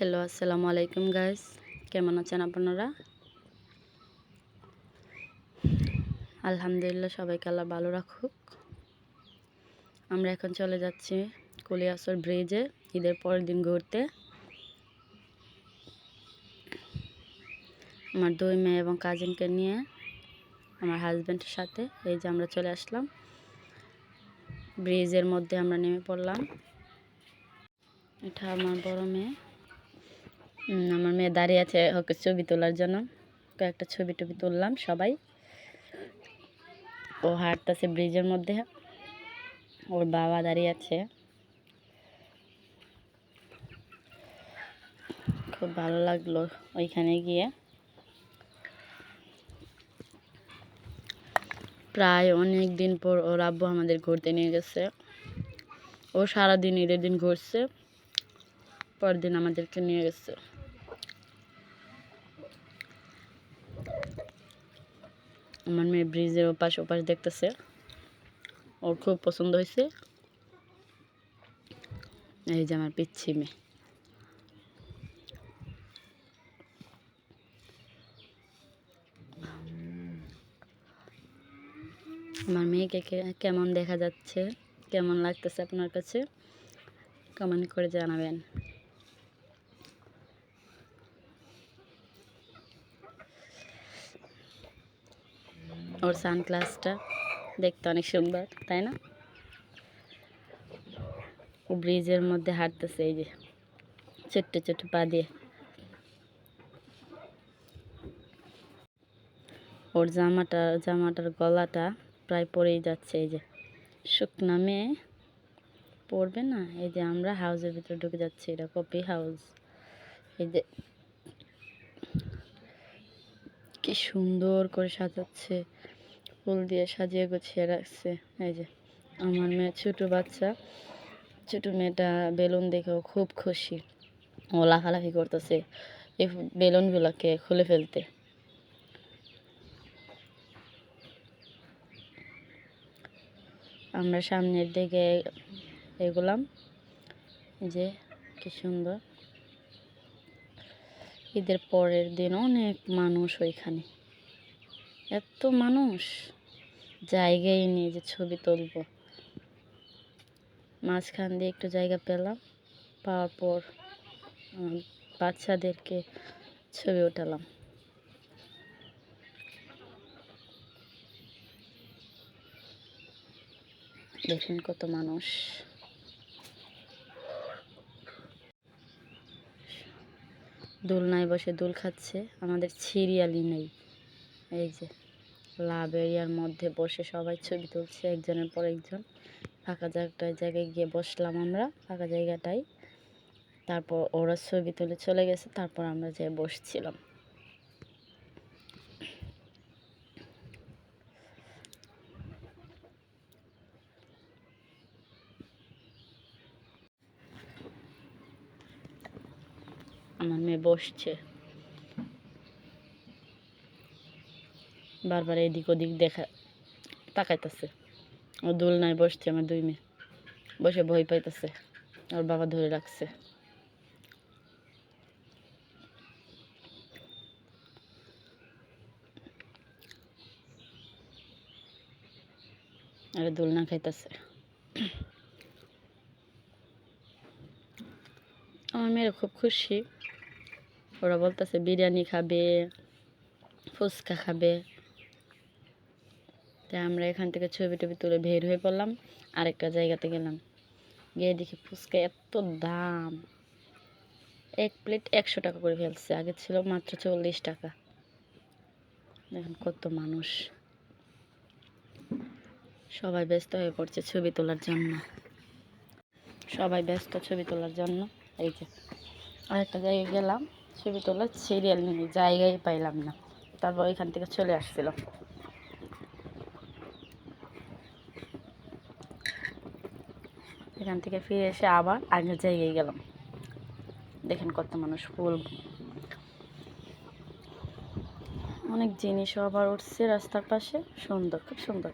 Hello, আসসালামু আলাইকুম guys. কেমন আছেন আপনারা? আলহামদুলিল্লাহ, সবাইকে আল্লাহ ভালো রাখুক। আমরা এখন চলে যাচ্ছি কলিয়াসর ব্রিজে ঈদের পরের দিন ঘুরতে। আমার দুই মেয়ে এবং কাজিনকে নিয়ে, আমার হাজব্যান্ডের সাথে এই যে আমরা চলে আসলাম। ব্রিজের মধ্যে আমরা নেমে পড়লাম। এটা আমার বড় মেয়ে। আমার মেয়ে দাঁড়িয়ে আছে ওকে ছবি তোলার জন্য। কয়েকটা ছবি টবি তুললাম সবাই। ও হাঁটতেছে ব্রিজের মধ্যে, ওর বাবা দাঁড়িয়ে আছে। খুব ভালো লাগলো ওইখানে গিয়ে। প্রায় অনেক দিন পর ওর আব্বু আমাদের ঘুরতে নিয়ে গেছে। ও সারাদিন ঈদের দিন ঘুরছে, পরের দিন আমাদেরকে নিয়ে গেছে। আমার মেয়ে ব্রিজের ওপাশ দেখতেছে, ওর খুব পছন্দ হয়েছে। এই যে আমার পিচ্ছি মেয়ে। আমার মেয়েকে কেমন দেখা যাচ্ছে, কেমন লাগতেছে আপনার কাছে, কমেন্ট করে জানাবেন। ওর সানগ্লাসটা দেখতে অনেক সুন্দর, তাই না? ও ব্রিজের মধ্যে হাঁটতেছে এই যে ছোট্ট ছোট্ট পা দিয়ে। ওর জামাটার গলাটা প্রায় পরেই যাচ্ছে। এই যে শুকনা মেয়ে পড়বে না। এই যে আমরা হাউসের ভিতরে ঢুকে যাচ্ছি, এটা কপি হাউস। এই যে কি সুন্দর করে সাজাচ্ছে, ফুল দিয়ে সাজিয়ে গুছিয়ে রাখছে। এই যে আমার মেয়ে ছোট বাচ্চা, ছোট মেয়েটা বেলুন দেখেও খুব খুশি। ও লাফালাফি করতেছে এই বেলুনগুলোকে খুলে ফেলতে। আমরা সামনের দিকে এগোলাম। যে কি সুন্দর। ঈদের পরের দিন অনেক মানুষ ওইখানে, এত মানুষ, জায়গায় নেই যে ছবি তুলব। মাঝখান দিয়ে একটু জায়গা পেলাম, পাওয়ার পর বাচ্চাদেরকে ছবি উঠালাম। দেখুন কত মানুষ। দোলনায় বসে দোল খাচ্ছে, আমাদের সিরিয়ালই নেই। এই যে লাভ এরিয়ার মধ্যে বসে সবাই ছবি তুলছে, একজনের পর একজন। ফাঁকা জায়গায় গিয়ে বসলাম আমরা, ফাঁকা জায়গাটাই। তারপর ওরা ছবি তুলে চলে গেছে, তারপর আমরা যেয়ে বসছিলাম। আমার মেয়ে বসছে, বারবার এদিক ওদিক তাকাইতেছে। ও দোলনায় বসছে, আমার দুই মেয়ে বসে ভয় পাইতেছে, ওর বাবা ধরে রাখছে। আর দোলনা খাইতেছে। আমার মেয়েরা খুব খুশি। ওরা বলতেছে বিরিয়ানি খাবে, ফুচকা খাবে। তাই আমরা এখান থেকে ছবি টবি তুলে বের হয়ে পড়লাম, আরেকটা জায়গাতে গেলাম। গিয়ে দেখি ফুচকা এত দাম, এক প্লেট 100 টাকা করে ফেলছে। আগে ছিল মাত্র 40 টাকা। দেখুন কত মানুষ, সবাই ব্যস্ত হয়ে পড়ছে ছবি তোলার জন্য। সবাই ব্যস্ত ছবি তোলার জন্য। এই যে আরেকটা জায়গায় গেলাম, ছবি তোলার সিরিয়াল নিয়ে জায়গায় পাইলাম না, তারপর এখান থেকে চলে আসছিলাম। এখান থেকে ফিরে এসে আবার আগের জায়গায় গেলাম। দেখেন কত মানুষ, ফুল, অনেক জিনিসও আবার উঠছে রাস্তার পাশে, সুন্দর, খুব সুন্দর।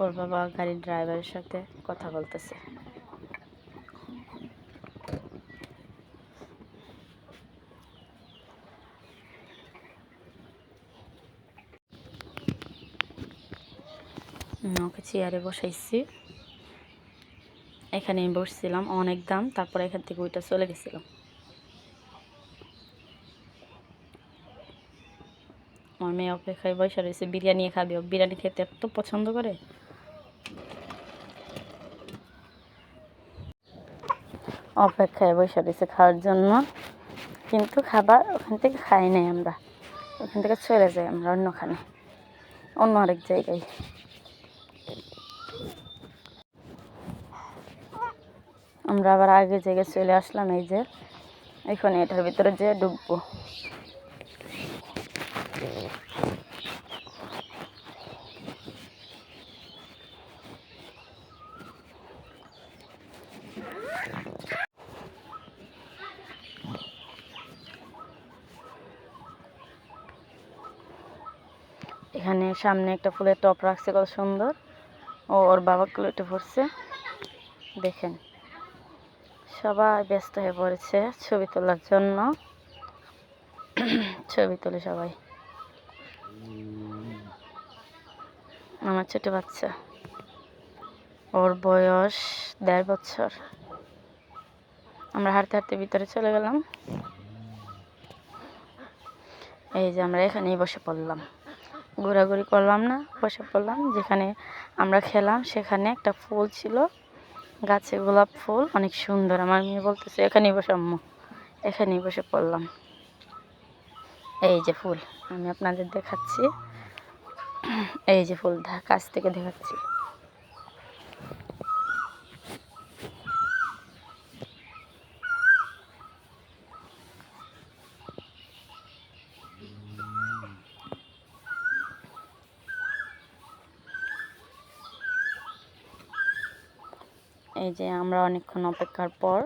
ওর বাবা গাড়ির ড্রাইভারের সাথে কথা বলতেছে। ওকে চেয়ারে বসাইছি, এখানে বসছিলাম, অনেক দাম, তারপরে এখান থেকে ওইটা চলে গেছিলাম। আমার মেয়ে অপেক্ষায় বসে রয়েছে, বিরিয়ানি খাবে, ও বিরিয়ানি খেতে এত পছন্দ করে। অপেক্ষায় বসে রয়েছে খাওয়ার জন্য, কিন্তু খাবার ওখান থেকে খাই নাই আমরা, ওখান থেকে চলে যাই আমরা অন্যখানে, অন্য আরেক জায়গায়। আমরা আবার আগের জায়গায় চলে আসলাম, এই যে এখন এটার ভিতরে যে ঢুকবো। এখানে সামনে একটা ফুলের টপ রাখছে, কত সুন্দর। ওর বাবাগুলো একটু পড়ছে, দেখেন সবাই ব্যস্ত হয়ে পড়েছে ছবি তোলার জন্য। ছবি তোলে সবাই। আমার ছোট বাচ্চা, ওর বয়স 1.5 বছর। আমরা হাঁটতে হাঁটতে ভিতরে চলে গেলাম। এই যে আমরা এখানেই বসে পড়লাম, ঘোরাঘুরি করলাম না, বসে পড়লাম। যেখানে আমরা খেলাম সেখানে একটা ফুল ছিল, গাছে গোলাপ ফুল, অনেক সুন্দর। আমার মেয়ে বলতেছে এখানেই বসে আম্মু, এখানেই বসে পড়লাম। এই যে ফুল, আমি আপনাদের দেখাচ্ছি, এই যে ফুল কাছ থেকে দেখাচ্ছি। এই যে আমরা অনেকক্ষণ অপেক্ষার পর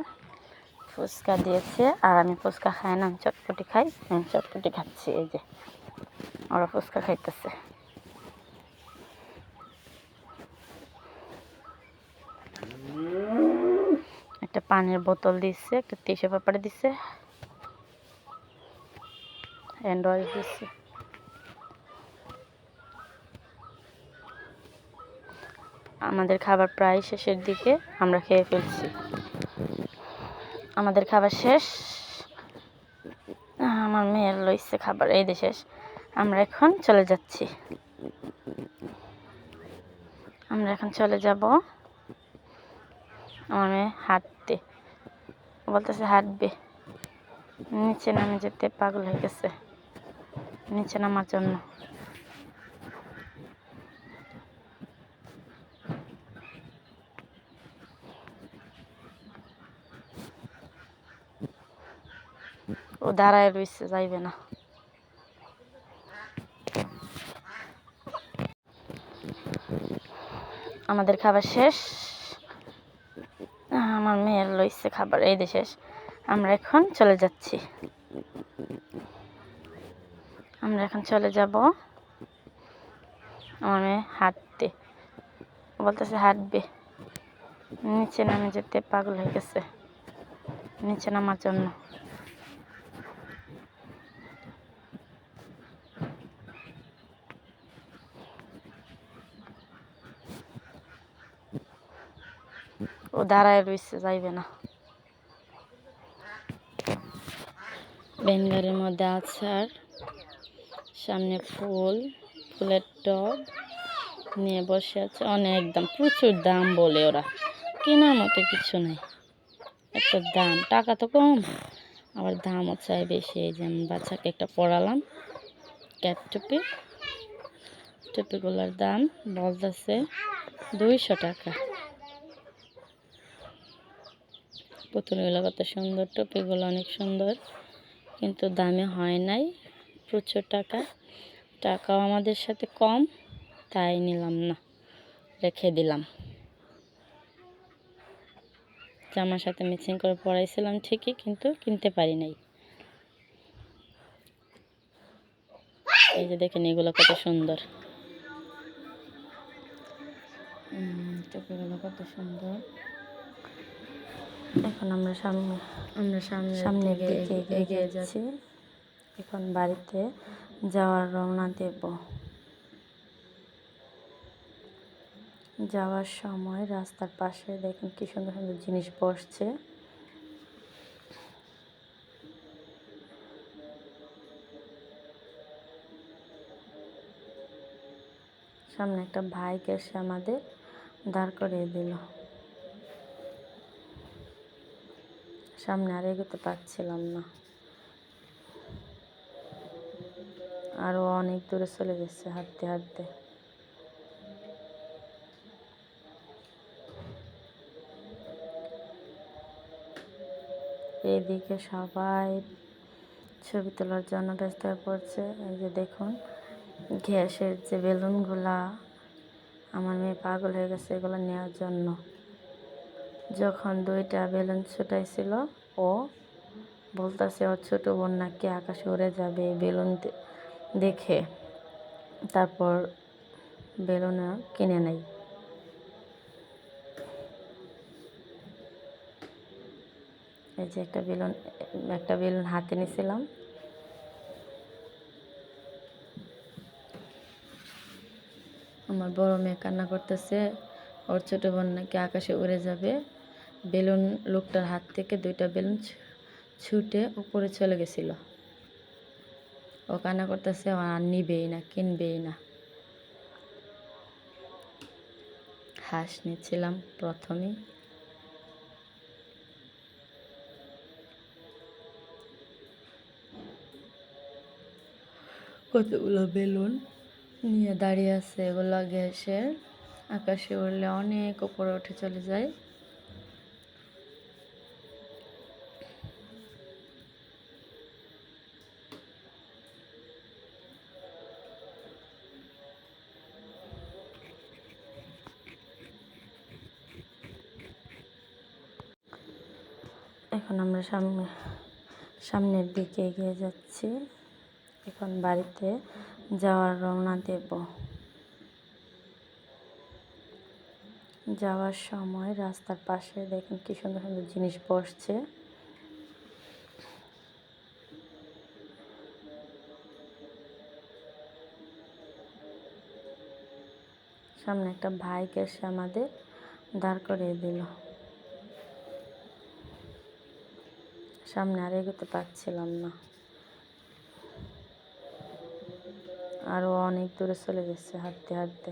ফুচকা দিয়েছে, আর আমি ফুচকা খাই না, আমি চটপটি খাই, আমি চটপটি খাচ্ছি। এই যে ওরা ফুচকা খাইতেছে। একটা পানির বোতল দিচ্ছে, একটা টিস্যু পেপার দিচ্ছে, হ্যান্ড ওয়াশ দিচ্ছে। আমাদের খাবার প্রায় শেষের দিকে, আমরা খেয়ে ফেলছি। আমাদের খাবার শেষ, আমার মেয়ের লইছে খাবার, এই যে শেষ। আমরা এখন চলে যাচ্ছি, আমরা এখন চলে যাব। আমার মেয়ে হাঁটতে বলতেছে, হাঁটবে, নিচে নামে যেতে পাগল হয়ে গেছে, নিচে নামার জন্য। ও দাঁড়ায় রয়েছে, যাইবে না। আমাদের খাবার শেষ, আমার মেয়ের লইছে খাবার, এই যে শেষ। আমরা এখন চলে যাচ্ছি, আমরা এখন চলে যাব। আমার মেয়ে হাঁটতে বলতেছে, হাঁটবে, নিচে নামে যেতে পাগল হয়ে গেছে, নিচে নামার জন্য। ও দাঁড়ায় রয়েছে, যাইবে না। বেঙ্গারের মধ্যে আচার, সামনে ফুল, ফুলের টব নিয়ে বসে আছে। অনেক দাম, প্রচুর দাম বলে ওরা, কেনার মতো কিছু নেই, এত দাম। টাকা তো কম, আবার দামও চাই বেশি। এই যে আমি বাচ্চাকে একটা পরালাম ক্যাপ টুপি, টুপিগুলোর দাম বলতেছে 200 টাকা। পুতুলগুলো কত সুন্দর, টুপিগুলো অনেক সুন্দর, কিন্তু দামে হয় নাই, প্রচুর টাকা। টাকাও আমাদের সাথে কম, তাই নিলাম না, রেখে দিলাম। জামার সাথে ম্যাচিং করে পরাইছিলাম ঠিকই, কিন্তু কিনতে পারি নাই। এই যে দেখেন, এগুলো কত সুন্দর। টুপিগুলো কত সুন্দর। এখন আমরা সামনের দিকে এগিয়ে যাচ্ছি। এখন বাড়িতে যাওয়ার রওনা দেব। যাওয়ার সময় রাস্তার পাশে দেখুন কি সুন্দর সুন্দর জিনিস বসছে। সামনে একটা বাইক এসে আমাদের দাঁড় করিয়ে দিল। সামনে আর এগোতে পারছিলাম না, আরো অনেক দূরে চলে গেছে হাঁটতে হাঁটতে। এইদিকে সবাই ছবি তোলার জন্য ব্যস্ত হয়ে পড়ছে। এই যে দেখুন গ্যাসের যে বেলুনগুলা, আমার মেয়ে পাগল হয়ে গেছে এগুলো নেওয়ার জন্য। যখন 2টা বেলুন ছুটাইছিল, ও বলতেছে ওর ছোট বোন নাকি আকাশে উড়ে যাবে এই বেলুন দেখে। তারপর বেলুন কিনে নেই। এই যে একটা বেলুন হাতে নিয়েছিলাম। আমার বড় মেয়ে কান্না করতেছে, ওর ছোট বোন নাকি আকাশে উড়ে যাবে। বেলুন লোকটার হাত থেকে 2টা বেলুন ছুটে উপরে চলে গেছিল। ও কান্না করতেছে, ও আর নিবেই না, কিনবেই না। হাঁস নিচ্ছিলাম প্রথমেই। কতগুলো বেলুন নিয়ে দাঁড়িয়ে আছে, এগুলো গ্যাসের। আকাশে উড়লে অনেক উপরে উঠে চলে যায়। এখন আমরা সামনের দিকে এগিয়ে যাচ্ছি। এখন বাড়িতে যাওয়ার রওনা দেব। যাওয়ার সময় রাস্তার পাশে দেখুন কি সুন্দর সুন্দর জিনিস বসছে। সামনে একটা বাইক এসে আমাদের দাঁড় করিয়ে দিল। সামনে আর এগোতে পারছিলাম না, আরো অনেক দূরে চলে গেছে হাঁটতে হাঁটতে।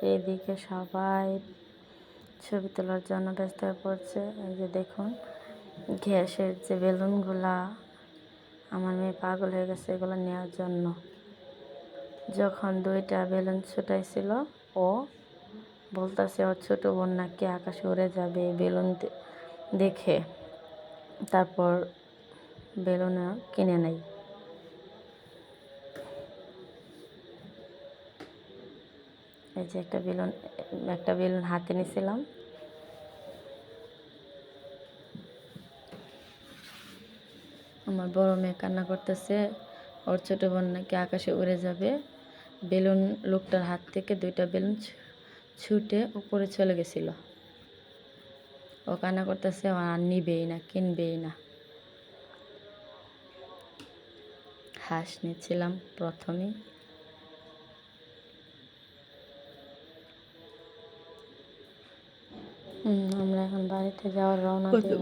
এইদিকে সবাই ছবি তোলার জন্য ব্যস্ত হয়ে পড়ছে। এই যে দেখুন গ্যাসের যে বেলুনগুলা, আমার মেয়ে পাগল হয়ে গেছে এগুলো নেওয়ার জন্য। যখন 2টা বেলুন ছুটাইছিল, ও বলতেছে ওর ছোট বোন নাকি আকাশে উড়ে যাবে এই বেলুন দেখে। তারপর বেলুন কিনে নেই। এই যে একটা বেলুন হাতে নিয়েছিলাম। আমার বড় মেয়ে কান্না করতেছে, ওর ছোট বোন নাকি আকাশে উড়ে যাবে। বেলুন লোকটার হাত থেকে 2টা বেলুন ছুটে উপরে চলে গেছিল। ও কান্না করতেছে, ও আর নিবেই না, কিনবেই না। হাঁস নিচ্ছিলাম প্রথমেই। আমরা এখন বাড়িতে যাওয়ার রওনা দেব।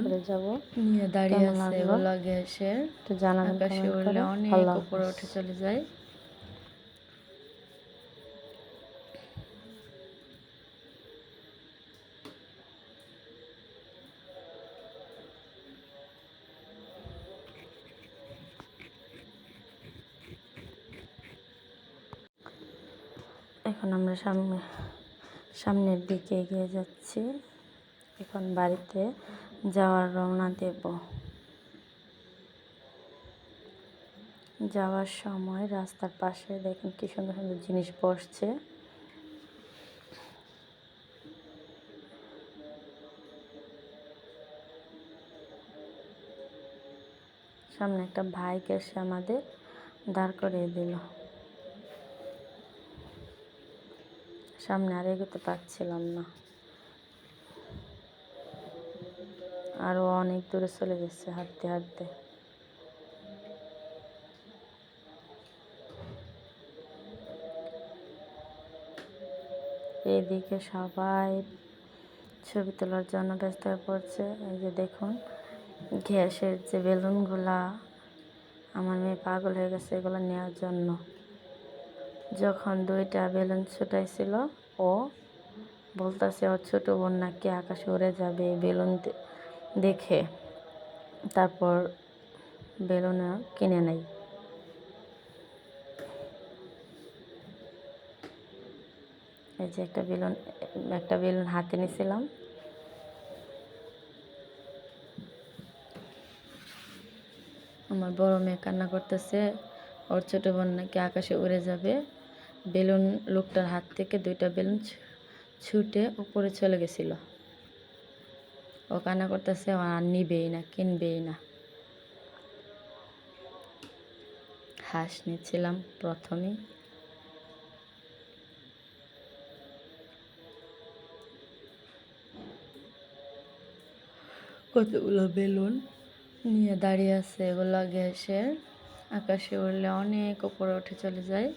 চলে যাব নিয়ে দাঁড়িয়ে আছে, এগুলো গ্যাসের। একটু জানাবেন, আকাশে উড়লে অনেক উপরে উঠে চলে যায়। এখন আমরা সামনের দিকে এগিয়ে যাচ্ছি। এখন বাড়িতে যাওয়ার রওনা দেব। যাওয়ার সময় রাস্তার পাশে দেখুন কি সুন্দর সুন্দর জিনিস বসছে। সামনে একটা বাইক এসে আমাদের দাঁড় করিয়ে দিল। সামনে আর এগোতে পারছিলাম না, আরও অনেক দূরে চলে গেছে হাঁটতে হাঁটতে। এইদিকে সবাই ছবি তোলার জন্য ব্যস্ত হয়ে পড়ছে। এই যে দেখুন গ্যাসের যে বেলুনগুলা, আমার মেয়ে পাগল হয়ে গেছে এগুলো নেওয়ার জন্য। যখন 2টা বেলুন ছুটাইছিল, ও বলতেছে ওর ছোটো বোন নাকি আকাশে উড়ে যাবে এই বেলুন দেখে, তারপর বেলুন কিনে নেয়। এই যে একটা বেলুন হাতে নিয়েছিলাম। আমার বড় মেয়ে কান্না করতেছে, ওর ছোটো বোন নাকি আকাশে উড়ে যাবে। বেলুন লোকটার হাত থেকে 2টা বেলুন ছুটে উপরে চলে গেছিল। ও কান্না করতেছে, ও আর নিবেই না, কিনবেই না। হাঁস নিচ্ছিলাম প্রথমেই। কতগুলো বেলুন নিয়ে দাঁড়িয়ে আছে, এগুলো গ্যাসের। আকাশে উড়লে অনেক উপরে উঠে চলে যায়।